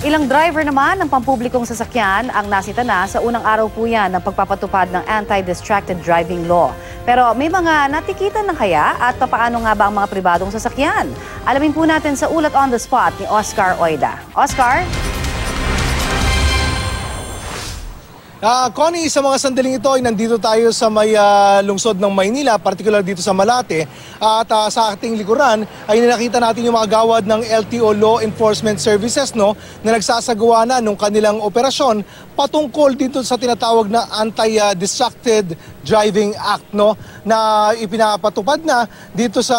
Ilang driver naman ng pampublikong sasakyan ang nasita na sa unang araw po yan ng pagpapatupad ng Anti-Distracted Driving Law. Pero may mga natikitan na kaya at papaano nga ba ang mga pribadong sasakyan? Alamin po natin sa ulat on the spot ni Oscar Oida. Oscar? Connie, sa mga sandaling ito ay nandito tayo sa may lungsod ng Maynila, particular dito sa Malate. At sa ating likuran ay nakita natin yung mga gawad ng LTO Law Enforcement Services na nagsasagawa na nung kanilang operasyon patungkol dito sa tinatawag na Anti-Distracted Driving Act na ipinapatupad na dito sa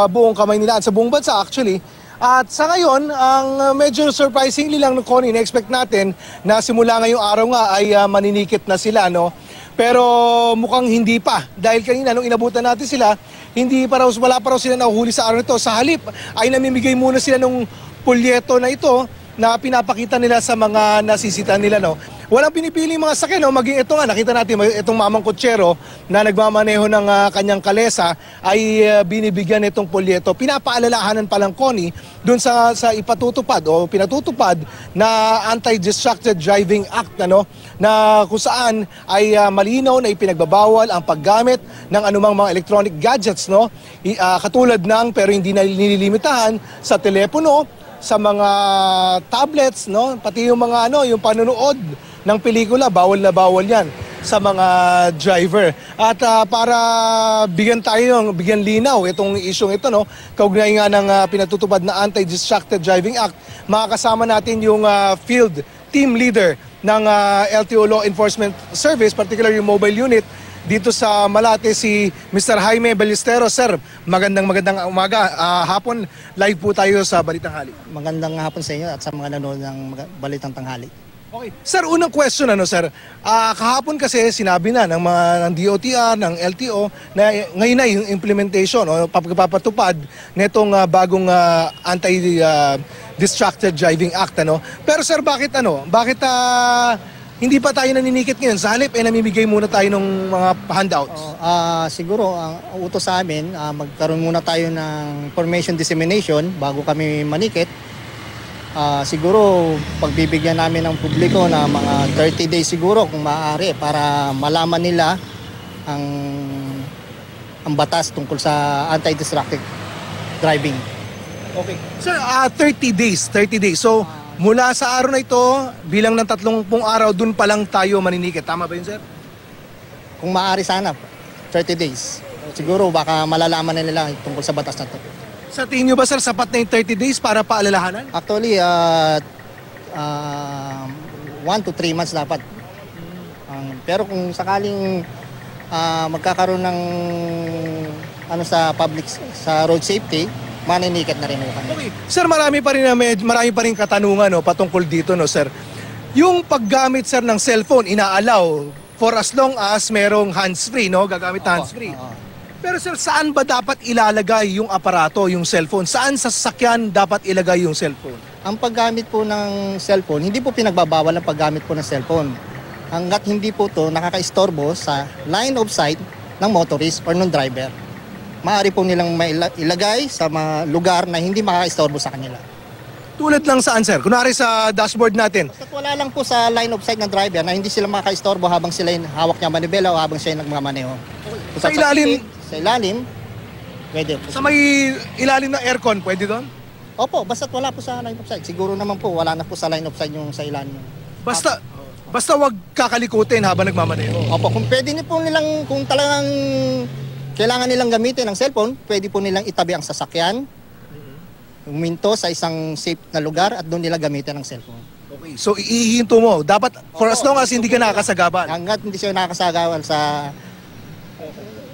buong Kamaynilaan, sa buong bansa actually. At sa ngayon, ang medyo surprisingly lang, Connie, na-expect natin na simula ngayong araw nga ay maninikit na sila, Pero mukhang hindi pa. Dahil kanina, nung inabutan natin sila, wala pa raw sila nahuhuli sa araw nito. Sa halip, ay namimigay muna sila ng pulyeto na ito na pinapakita nila sa mga nasisita nila, Walang pinipili mga sakyan, maging ito nga, nakita natin itong mamang kutsero na nagmamaneho ng kanyang kalesa ay binibigyan itong polyeto. Pinapaalalahanan pa lang, Connie, dun sa ipatutupad o pinatutupad na Anti-Distracted Driving Act na kung saan ay malinaw na ipinagbabawal ang paggamit ng anumang mga electronic gadgets, katulad ng pero hindi na nililimitahan sa telepono, sa mga tablets, pati yung mga yung panonood ng pelikula, bawal na bawal yan sa mga driver. At para bigyan linaw itong isyong ito, kaugnay nga ng pinatutupad na Anti-Distracted Driving Act, makakasama natin yung field team leader ng LTO Law Enforcement Service, particularly yung mobile unit dito sa Malate, si Mr. Jaime Ballesteros. Sir, magandang umaga. Hapon, live po tayo sa Balitang Hali. Magandang hapon sa inyo at sa mga nanonood ng Balitang Tanghali. Okay. Sir, unang question sir. Kahapon kasi sinabi na ng DOTR, ng LTO na ngayon na yung implementation o pagpapatupad nitong bagong Anti-Distracted Driving Act, Pero sir, bakit hindi pa tayo naninikit ngayon? Sa halip namimigay muna tayo ng mga handouts. Siguro ang utos sa amin, magkaroon muna tayo ng information dissemination bago kami manikit. Siguro pagbibigyan namin ng publiko na mga 30 days siguro kung maaari para malaman nila ang batas tungkol sa anti-distracted driving. Okay. Sir, 30 days. So, mula sa araw na ito, bilang ng 30 araw, dun pa lang tayo maninikit. Tama ba yun, sir? Kung maaari sana, 30 days. Siguro baka malalaman na nila tungkol sa batas na ito. Sa tingin nyo ba, sir, sapat na yung 30 days para paalalahanan? Actually, 1 to 3 months dapat. Pero kung sakaling magkakaroon ng sa road safety, maninikat na rin kami. Okay. Sir, marami pa rin katanungan patungkol dito, sir. Yung paggamit, sir, ng cellphone, inaalaw for as long as merong hands-free, gagamit hands-free. Pero sir, saan ba dapat ilalagay yung aparato, yung cellphone? Saan sa sasakyan dapat ilagay yung cellphone? Ang paggamit po ng cellphone, hindi po pinagbabawal ang paggamit po ng cellphone. Hanggat hindi po to nakakaistorbo sa line of sight ng motorist or ng driver. Maaari po nilang ilagay sa mga lugar na hindi makakaistorbo sa kanila. Tulad lang saan, sir? Kunwari sa dashboard natin. Basta wala lang po sa line of sight ng driver na hindi sila makakaistorbo habang sila hawak niya manibela o habang siya nagmamaneho. Sa ilalim? Sa ilalim, pwede po. Sa may ilalim ng aircon, pwede doon? Opo, basta't wala po sa line of sight. Siguro naman po, wala na po sa line of sight yung sa ilalim. Basta wag kakalikutin habang nagmamaneho. Opo, kung pwede po nilang, kung talagang kailangan nilang gamitin ang cellphone, pwede po nilang itabi ang sasakyan, huminto sa isang safe na lugar at doon nila gamitin ang cellphone. Okay, so iihinto mo. Dapat for as long as hindi ka nakakasagaban. Hanggat hindi siya nakakasagawan sa...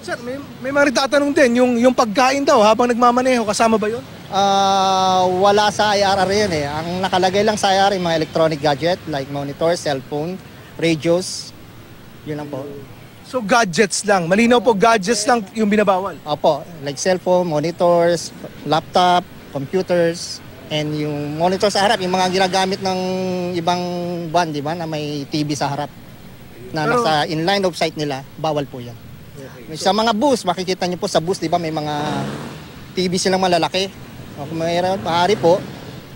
Sir, may mga tatanong din, yung pagkain daw habang nagmamaneho, kasama ba yun? Wala sa IRR yun eh. Ang nakalagay lang sa IRR yung mga electronic gadget like monitor, cellphone, radios, yun lang po. So gadgets lang, malinaw po gadgets lang yung binabawal? Opo, like cellphone, monitors, laptop, computers, and yung monitor sa harap, yung mga ginagamit ng ibang van, di ba, na may TV sa harap na nasa in-line of sight nila, bawal po yan. Okay. Sa mga bus, makikita niyo po sa bus, di ba, may mga TV silang malalaki. Kung maaari po,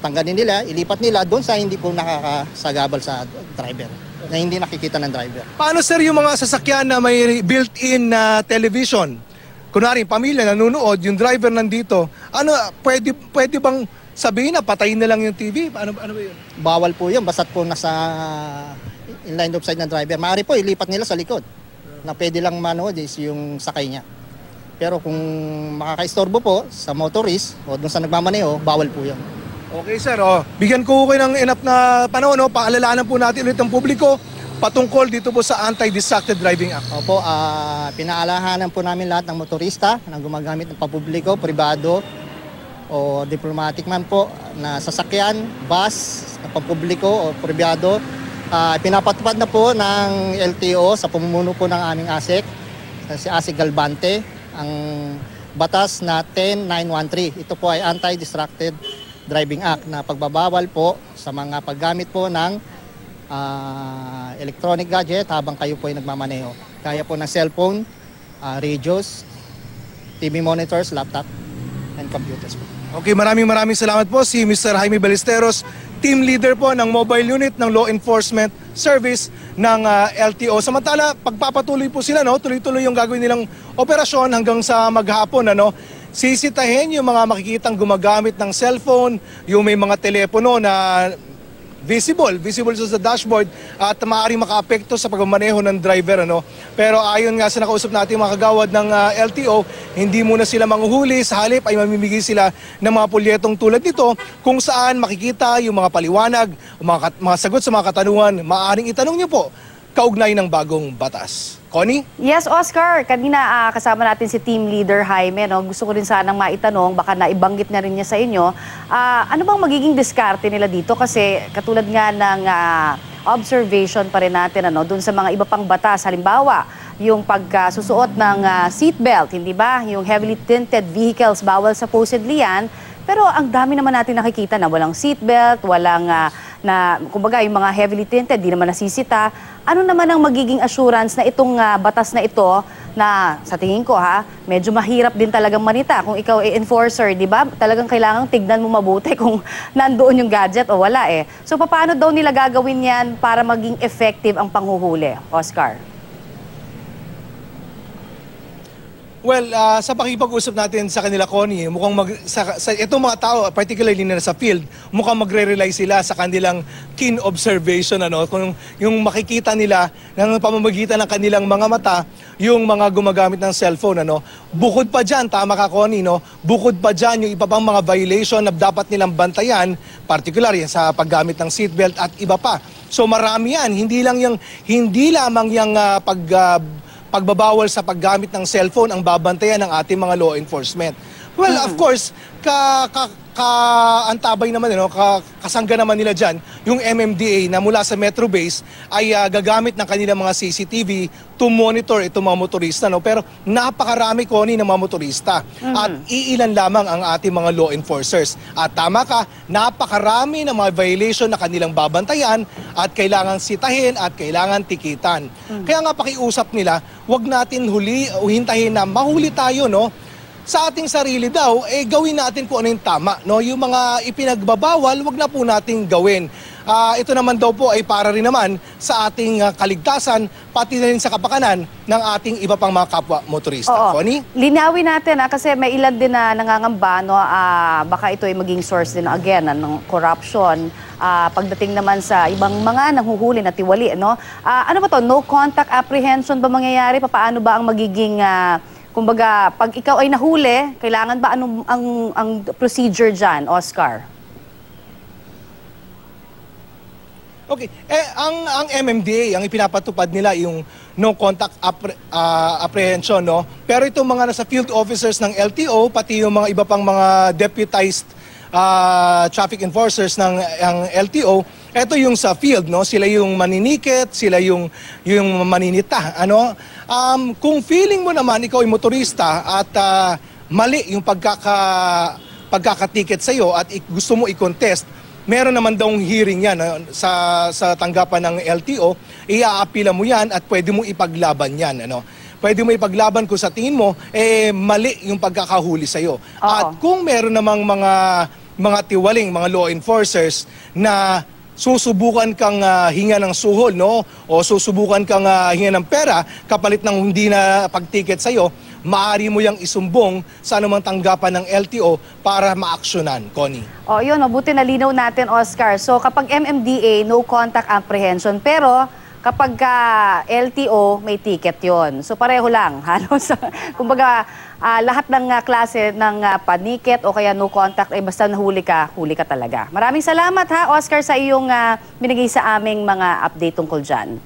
tanggalin nila, ilipat nila doon sa hindi po nakakasagabal sa driver, na hindi nakikita ng driver. Paano sir yung mga sasakyan na may built-in na television? Kunwari, pamilya nanonood, yung driver nandito, ano, pwede bang sabihin na patayin na lang yung TV? Ano ba yun? Bawal po yun, basta't po nasa inline of sight ng driver. Maaari po, ilipat nila sa likod. Na pwede lang manood is yung sakay niya. Pero kung makakaistorbo po sa motorist o dun sa nagmamaneho, bawal po yun. Okay sir, bigyan ko kayo ng enough na panahon, paalalahanan po natin ulit ang publiko patungkol dito po sa Anti-Distracted Driving Act. Opo, pinaalahanan po namin lahat ng motorista na gumagamit ng papubliko, pribado o diplomatic man po na sasakyan, bus, na papubliko o pribado. Pinapatupad na po ng LTO sa pamumuno po ng aming ASEC, si ASEC Galvante, ang batas na 10913. Ito po ay Anti-Distracted Driving Act na pagbabawal po sa mga paggamit po ng electronic gadget habang kayo po ay nagmamaneho. Kaya po ng cellphone, radios, TV monitors, laptop, and computers po. Okay, maraming salamat po si Mr. Jaime Ballesteros, team leader po ng mobile unit ng Law Enforcement Service ng LTO. Samantala, pagpapatuloy po sila, tuloy-tuloy yung gagawin nilang operasyon hanggang sa maghapon, sisitahin yung mga makikitang gumagamit ng cellphone, yung may mga telepono na visible sa dashboard at maaaring makaapekto sa pagmamaneho ng driver. Pero ayon nga sa nakausap natin mga kagawad ng LTO, hindi muna sila manghuhuli, sa halip ay mamimigay sila ng mga pulyetong tulad nito kung saan makikita yung mga paliwanag, mga sagot sa mga katanungan. Maaaring itanong niyo po kaugnay ng bagong batas. Connie? Yes, Oscar. Kanina kasama natin si Team Leader Jaime. Gusto ko rin sanang maitanong, baka naibanggit na rin niya sa inyo. Ano bang magiging diskarte nila dito? Kasi katulad nga ng observation pa rin natin dun sa mga iba pang batas. Halimbawa, yung pagkasusuot ng seatbelt, hindi ba? Yung heavily tinted vehicles, bawal supposedly yan. Pero ang dami naman natin nakikita na walang seatbelt, walang kumbaga yung mga heavily tinted, di naman nasisita. Ano naman ang magiging assurance na itong batas na ito na sa tingin ko medyo mahirap din talagang manita kung ikaw ay enforcer, di ba? Talagang kailangang tignan mo mabuti kung nandoon yung gadget o wala eh. So paano daw nila gagawin yan para maging effective ang panghuhuli, Oscar? Well, sa pakipag-usap natin sa kanila, Connie, mukhang itong mga tao, particularly na sa field, mukhang magre-rely sila sa kanilang keen observation, kung yung makikita nila ng pamamagitan ng kanilang mga mata, yung mga gumagamit ng cellphone, Bukod pa dyan, tama ka, Connie, Bukod pa dyan yung iba pang mga violation na dapat nilang bantayan, particularly sa paggamit ng seatbelt at iba pa. So marami yan, hindi lamang yung pagbabawal sa paggamit ng cellphone ang babantayan ng ating mga law enforcement. Well, of course, antabay naman, kasangga naman nila dyan, yung MMDA na mula sa Metro Base ay gagamit ng kanilang mga CCTV to monitor itong mga motorista. Pero napakarami, Connie, ng mga motorista. At iilan lamang ang ating mga law enforcers. At tama ka, napakarami ng mga violation na kanilang babantayan at kailangan sitahin at kailangan tikitan. Kaya nga pakiusap nila, wag natin hintahin na mahuli tayo, sa ating sarili daw, gawin natin kung ano yung tama. Yung mga ipinagbabawal, wag na po nating gawin. Ito naman daw po ay para rin naman sa ating kaligtasan, pati na rin sa kapakanan ng ating iba pang mga kapwa motorista. Connie? Linawin natin kasi may ilan din na nangangamba, baka ito ay maging source din again ng corruption. Pagdating naman sa ibang mga nanghuhuli na tiwali. Ano ba to? No contact apprehension ba mangyayari? Paano ba ang magiging kumbaga, pag ikaw ay nahuli, kailangan ba ang procedure dyan, Oscar? Okay. Ang MMDA, ang ipinapatupad nila yung no contact apprehension, Pero itong mga nasa field officers ng LTO, pati yung mga iba pang mga deputized traffic enforcers ng LTO, ito yung sa field, Sila yung maninikit, sila yung maninita, kung feeling mo naman ikaw ay motorista at mali yung pagkakatiket sa iyo at gusto mo i-contest, meron naman daw hearing yan sa tanggapan ng LTO, iaapila mo yan at pwede mo ipaglaban yan, Pwede mo ipaglaban kung sa tingin mo mali yung pagkakahuli sa iyo. At kung meron namang mga mga tiwaling, mga law enforcers na susubukan kang hinga ng suhol, no? O susubukan kang hinga ng pera kapalit ng hindi na pagtiket sa'yo, maaari mo yang isumbong sa anumang tanggapan ng LTO para maaksyonan, Connie. O yun, mabuti nalinaw natin, Oscar. So kapag MMDA, no contact apprehension. Pero kapag LTO, may ticket yon. So pareho lang. Halos, kumbaga, lahat ng klase ng paniket o kaya no contact, ay basta huli ka talaga. Maraming salamat ha, Oscar, sa iyong binigay sa aming mga update tungkol dyan.